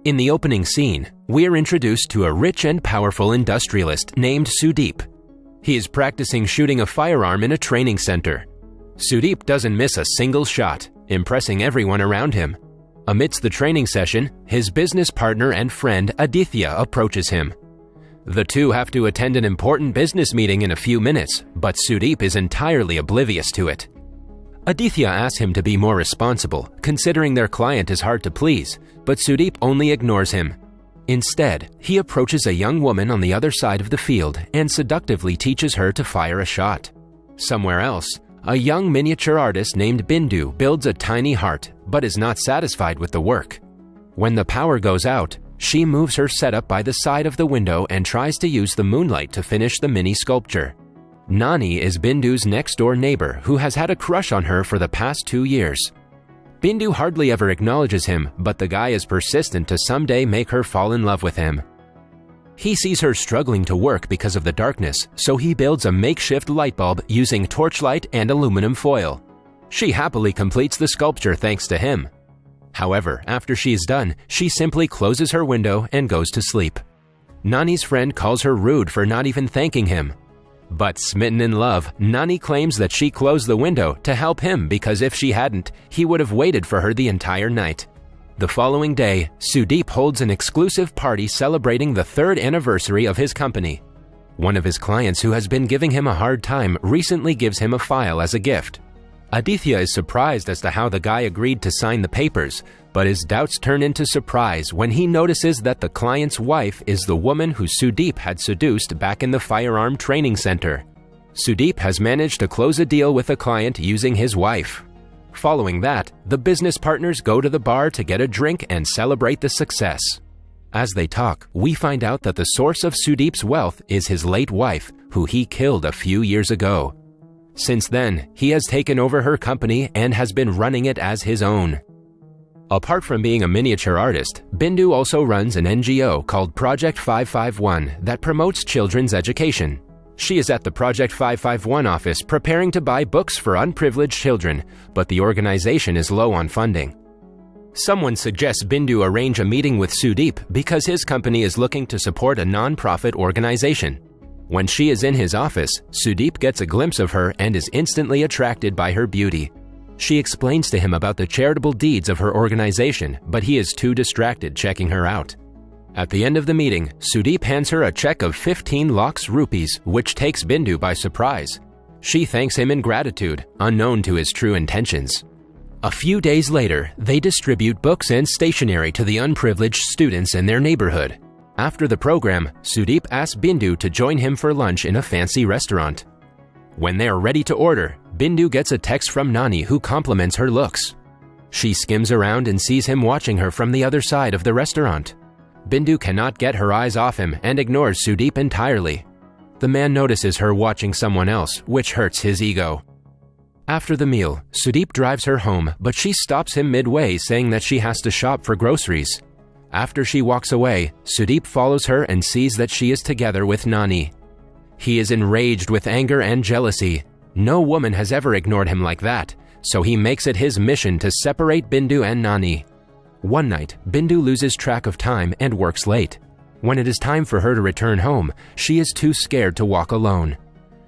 In the opening scene, we are introduced to a rich and powerful industrialist named Sudeep. He is practicing shooting a firearm in a training center. Sudeep doesn't miss a single shot, impressing everyone around him. Amidst the training session, his business partner and friend Aditya approaches him. The two have to attend an important business meeting in a few minutes, but Sudeep is entirely oblivious to it. Aditya asks him to be more responsible, considering their client is hard to please, but Sudeep only ignores him. Instead, he approaches a young woman on the other side of the field and seductively teaches her to fire a shot. Somewhere else, a young miniature artist named Bindu builds a tiny heart, but is not satisfied with the work. When the power goes out, she moves her setup by the side of the window and tries to use the moonlight to finish the mini sculpture. Nani is Bindu's next-door neighbor who has had a crush on her for the past 2 years. Bindu hardly ever acknowledges him, but the guy is persistent to someday make her fall in love with him. He sees her struggling to work because of the darkness, so he builds a makeshift light bulb using torchlight and aluminum foil. She happily completes the sculpture thanks to him. However, after she is done, she simply closes her window and goes to sleep. Nani's friend calls her rude for not even thanking him. But smitten in love, Nani claims that she closed the window to help him because if she hadn't, he would have waited for her the entire night. The following day, Sudeep holds an exclusive party celebrating the 3rd anniversary of his company. One of his clients who has been giving him a hard time recently gives him a file as a gift. Aditya is surprised as to how the guy agreed to sign the papers, but his doubts turn into surprise when he notices that the client's wife is the woman who Sudeep had seduced back in the firearm training center. Sudeep has managed to close a deal with the client using his wife. Following that, the business partners go to the bar to get a drink and celebrate the success. As they talk, we find out that the source of Sudeep's wealth is his late wife, who he killed a few years ago. Since then, he has taken over her company and has been running it as his own. Apart from being a miniature artist, Bindu also runs an NGO called Project 551 that promotes children's education. She is at the Project 551 office preparing to buy books for unprivileged children, but the organization is low on funding. Someone suggests Bindu arrange a meeting with Sudeep because his company is looking to support a non-profit organization. When she is in his office, Sudeep gets a glimpse of her and is instantly attracted by her beauty. She explains to him about the charitable deeds of her organization, but he is too distracted checking her out. At the end of the meeting, Sudeep hands her a check of 15 lakhs rupees, which takes Bindu by surprise. She thanks him in gratitude, unknown to his true intentions. A few days later, they distribute books and stationery to the unprivileged students in their neighborhood. After the program, Sudeep asks Bindu to join him for lunch in a fancy restaurant. When they are ready to order, Bindu gets a text from Nani who compliments her looks. She skims around and sees him watching her from the other side of the restaurant. Bindu cannot get her eyes off him and ignores Sudeep entirely. The man notices her watching someone else, which hurts his ego. After the meal, Sudeep drives her home, but she stops him midway saying that she has to shop for groceries. After she walks away, Sudeep follows her and sees that she is together with Nani. He is enraged with anger and jealousy. No woman has ever ignored him like that, so he makes it his mission to separate Bindu and Nani. One night, Bindu loses track of time and works late. When it is time for her to return home, she is too scared to walk alone.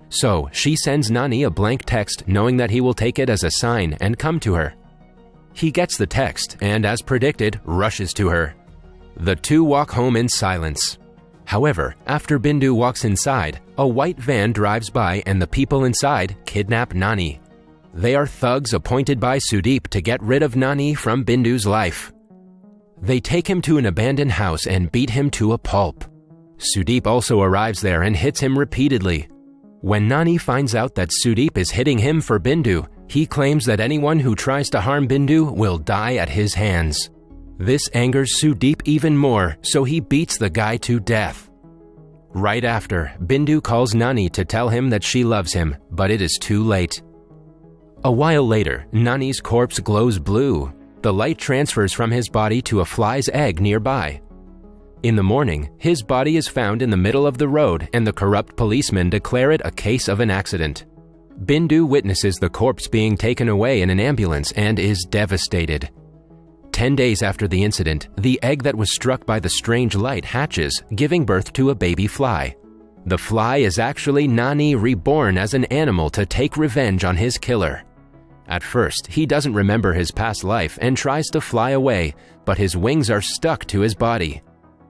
So she sends Nani a blank text knowing that he will take it as a sign and come to her. He gets the text and, as predicted, rushes to her. The two walk home in silence. However, after Bindu walks inside, a white van drives by and the people inside kidnap Nani. They are thugs appointed by Sudeep to get rid of Nani from Bindu's life. They take him to an abandoned house and beat him to a pulp. Sudeep also arrives there and hits him repeatedly. When Nani finds out that Sudeep is hitting him for Bindu, he claims that anyone who tries to harm Bindu will die at his hands. This angers Sudeep even more, so he beats the guy to death. Right after, Bindu calls Nani to tell him that she loves him, but it is too late. A while later, Nani's corpse glows blue. The light transfers from his body to a fly's egg nearby. In the morning, his body is found in the middle of the road and the corrupt policemen declare it a case of an accident. Bindu witnesses the corpse being taken away in an ambulance and is devastated. 10 days after the incident, the egg that was struck by the strange light hatches, giving birth to a baby fly. The fly is actually Nani reborn as an animal to take revenge on his killer. At first, he doesn't remember his past life and tries to fly away, but his wings are stuck to his body.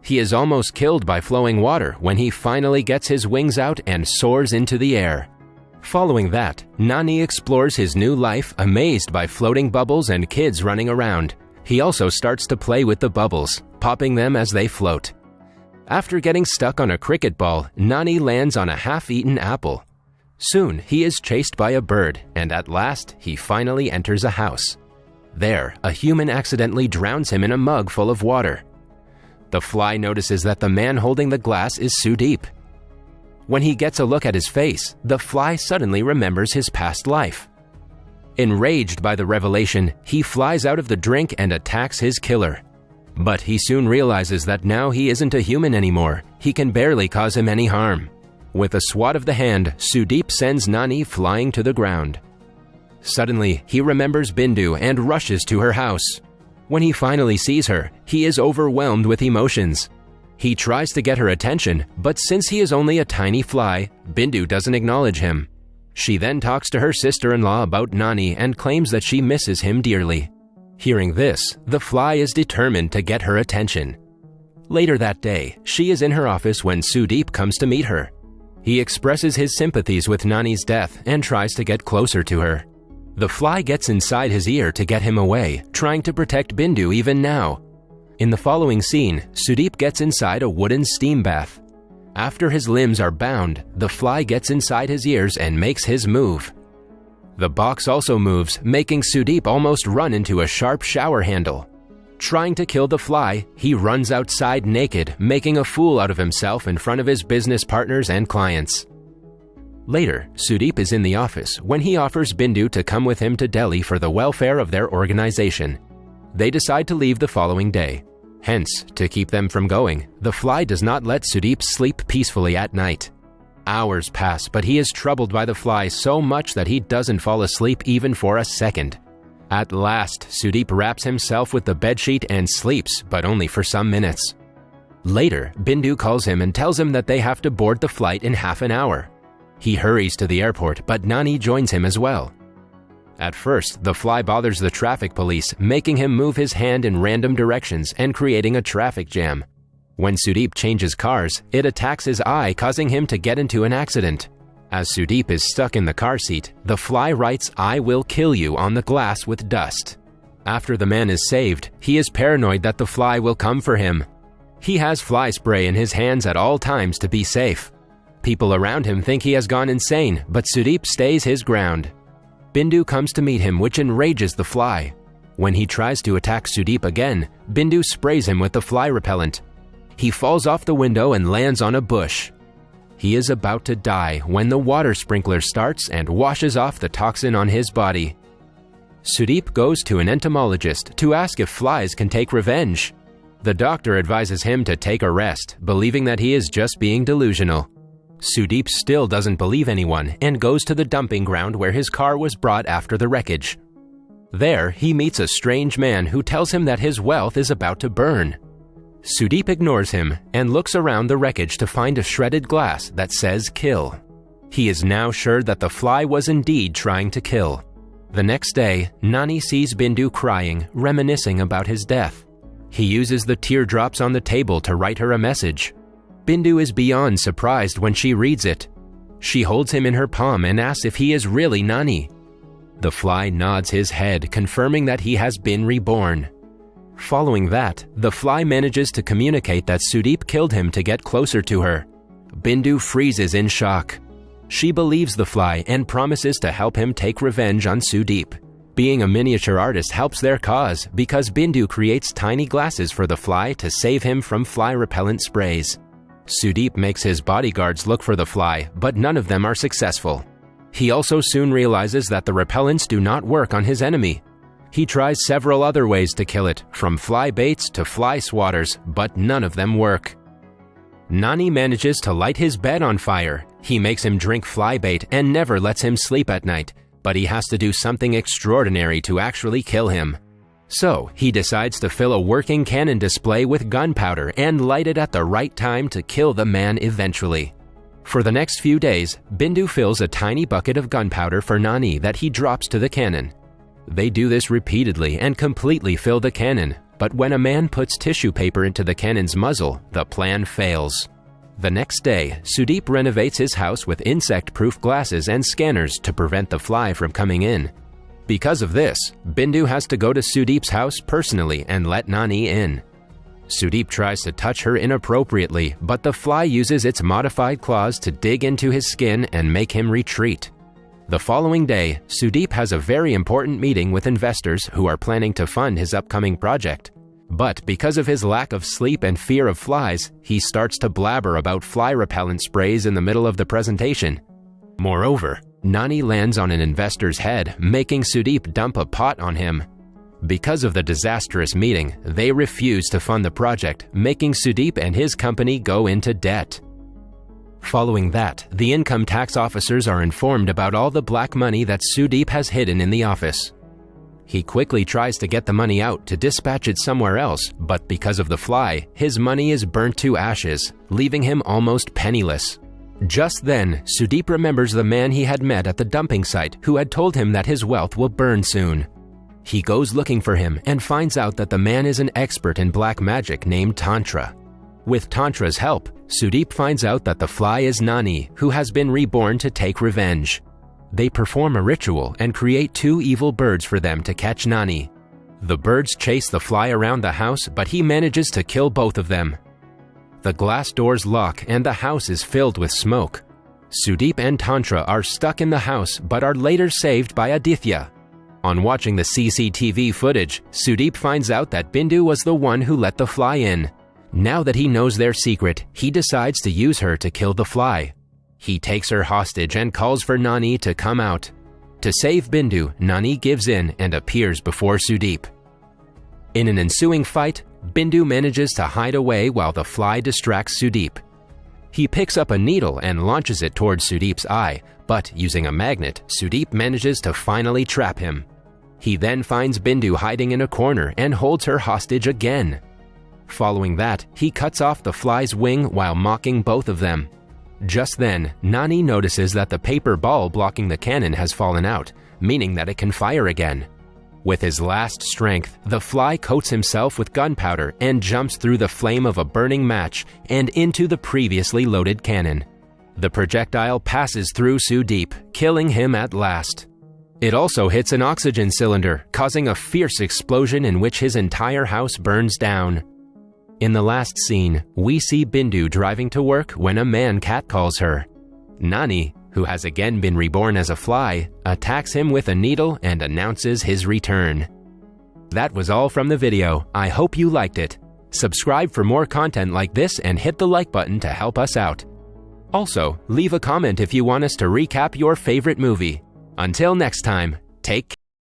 He is almost killed by flowing water when he finally gets his wings out and soars into the air. Following that, Nani explores his new life amazed by floating bubbles and kids running around. He also starts to play with the bubbles, popping them as they float. After getting stuck on a cricket ball, Nani lands on a half-eaten apple. Soon, he is chased by a bird, and at last, he finally enters a house. There, a human accidentally drowns him in a mug full of water. The fly notices that the man holding the glass is Sudeep. When he gets a look at his face, the fly suddenly remembers his past life. Enraged by the revelation, he flies out of the drink and attacks his killer. But he soon realizes that now he isn't a human anymore. He can barely cause him any harm. With a swat of the hand, Sudeep sends Nani flying to the ground. Suddenly, he remembers Bindu and rushes to her house. When he finally sees her, he is overwhelmed with emotions. He tries to get her attention, but since he is only a tiny fly, Bindu doesn't acknowledge him. She then talks to her sister-in-law about Nani and claims that she misses him dearly. Hearing this, the fly is determined to get her attention. Later that day, she is in her office when Sudeep comes to meet her. He expresses his sympathies with Nani's death and tries to get closer to her. The fly gets inside his ear to get him away, trying to protect Bindu even now. In the following scene, Sudeep gets inside a wooden steam bath. After his limbs are bound, the fly gets inside his ears and makes his move. The box also moves, making Sudeep almost run into a sharp shower handle. Trying to kill the fly, he runs outside naked, making a fool out of himself in front of his business partners and clients. Later, Sudeep is in the office when he offers Bindu to come with him to Delhi for the welfare of their organization. They decide to leave the following day. Hence, to keep them from going, the fly does not let Sudeep sleep peacefully at night. Hours pass, but he is troubled by the fly so much that he doesn't fall asleep even for a second. At last, Sudeep wraps himself with the bedsheet and sleeps, but only for some minutes. Later, Bindu calls him and tells him that they have to board the flight in half an hour. He hurries to the airport, but Nani joins him as well. At first, the fly bothers the traffic police, making him move his hand in random directions and creating a traffic jam. When Sudeep changes cars, it attacks his eye, causing him to get into an accident. As Sudeep is stuck in the car seat, the fly writes "I will kill you" on the glass with dust. After the man is saved, he is paranoid that the fly will come for him. He has fly spray in his hands at all times to be safe. People around him think he has gone insane, but Sudeep stays his ground. Bindu comes to meet him, which enrages the fly. When he tries to attack Sudeep again, Bindu sprays him with the fly repellent. He falls off the window and lands on a bush. He is about to die when the water sprinkler starts and washes off the toxin on his body. Sudeep goes to an entomologist to ask if flies can take revenge. The doctor advises him to take a rest, believing that he is just being delusional. Sudeep still doesn't believe anyone and goes to the dumping ground where his car was brought after the wreckage. There, he meets a strange man who tells him that his wealth is about to burn. Sudeep ignores him and looks around the wreckage to find a shredded glass that says "kill." He is now sure that the fly was indeed trying to kill. The next day, Nani sees Bindu crying, reminiscing about his death. He uses the teardrops on the table to write her a message. Bindu is beyond surprised when she reads it. She holds him in her palm and asks if he is really Nani. The fly nods his head, confirming that he has been reborn. Following that, the fly manages to communicate that Sudeep killed him to get closer to her. Bindu freezes in shock. She believes the fly and promises to help him take revenge on Sudeep. Being a miniature artist helps their cause because Bindu creates tiny glasses for the fly to save him from fly repellent sprays. Sudeep makes his bodyguards look for the fly, but none of them are successful. He also soon realizes that the repellents do not work on his enemy. He tries several other ways to kill it, from fly baits to fly swatters, but none of them work. Nani manages to light his bed on fire. He makes him drink fly bait and never lets him sleep at night, but he has to do something extraordinary to actually kill him. So he decides to fill a working cannon display with gunpowder and light it at the right time to kill the man eventually. For the next few days, Bindu fills a tiny bucket of gunpowder for Nani that he drops to the cannon. They do this repeatedly and completely fill the cannon, but when a man puts tissue paper into the cannon's muzzle, the plan fails. The next day, Sudeep renovates his house with insect-proof glasses and scanners to prevent the fly from coming in. Because of this, Bindu has to go to Sudeep's house personally and let Nani in. Sudeep tries to touch her inappropriately, but the fly uses its modified claws to dig into his skin and make him retreat. The following day, Sudeep has a very important meeting with investors who are planning to fund his upcoming project. But because of his lack of sleep and fear of flies, he starts to blabber about fly repellent sprays in the middle of the presentation. Moreover, Nani lands on an investor's head, making Sudeep dump a pot on him. Because of the disastrous meeting, they refuse to fund the project, making Sudeep and his company go into debt. Following that, the income tax officers are informed about all the black money that Sudeep has hidden in the office. He quickly tries to get the money out to dispatch it somewhere else, but because of the fly, his money is burnt to ashes, leaving him almost penniless. Just then, Sudeep remembers the man he had met at the dumping site who had told him that his wealth will burn soon. He goes looking for him and finds out that the man is an expert in black magic named Tantra. With Tantra's help, Sudeep finds out that the fly is Nani, who has been reborn to take revenge. They perform a ritual and create 2 evil birds for them to catch Nani. The birds chase the fly around the house, but he manages to kill both of them. The glass doors lock and the house is filled with smoke. Sudeep and Tantra are stuck in the house but are later saved by Aditya. On watching the CCTV footage, Sudeep finds out that Bindu was the one who let the fly in. Now that he knows their secret, he decides to use her to kill the fly. He takes her hostage and calls for Nani to come out. To save Bindu, Nani gives in and appears before Sudeep. In an ensuing fight, Bindu manages to hide away while the fly distracts Sudeep. He picks up a needle and launches it towards Sudeep's eye, but using a magnet, Sudeep manages to finally trap him. He then finds Bindu hiding in a corner and holds her hostage again. Following that, he cuts off the fly's wing while mocking both of them. Just then, Nani notices that the paper ball blocking the cannon has fallen out, meaning that it can fire again. With his last strength, the fly coats himself with gunpowder and jumps through the flame of a burning match and into the previously loaded cannon. The projectile passes through Sudeep, killing him at last. It also hits an oxygen cylinder, causing a fierce explosion in which his entire house burns down. In the last scene, we see Bindu driving to work when a man catcalls her. Nani, who has again been reborn as a fly, attacks him with a needle and announces his return. That was all from the video. I hope you liked it. Subscribe for more content like this and hit the like button to help us out. Also, leave a comment if you want us to recap your favorite movie. Until next time, take care.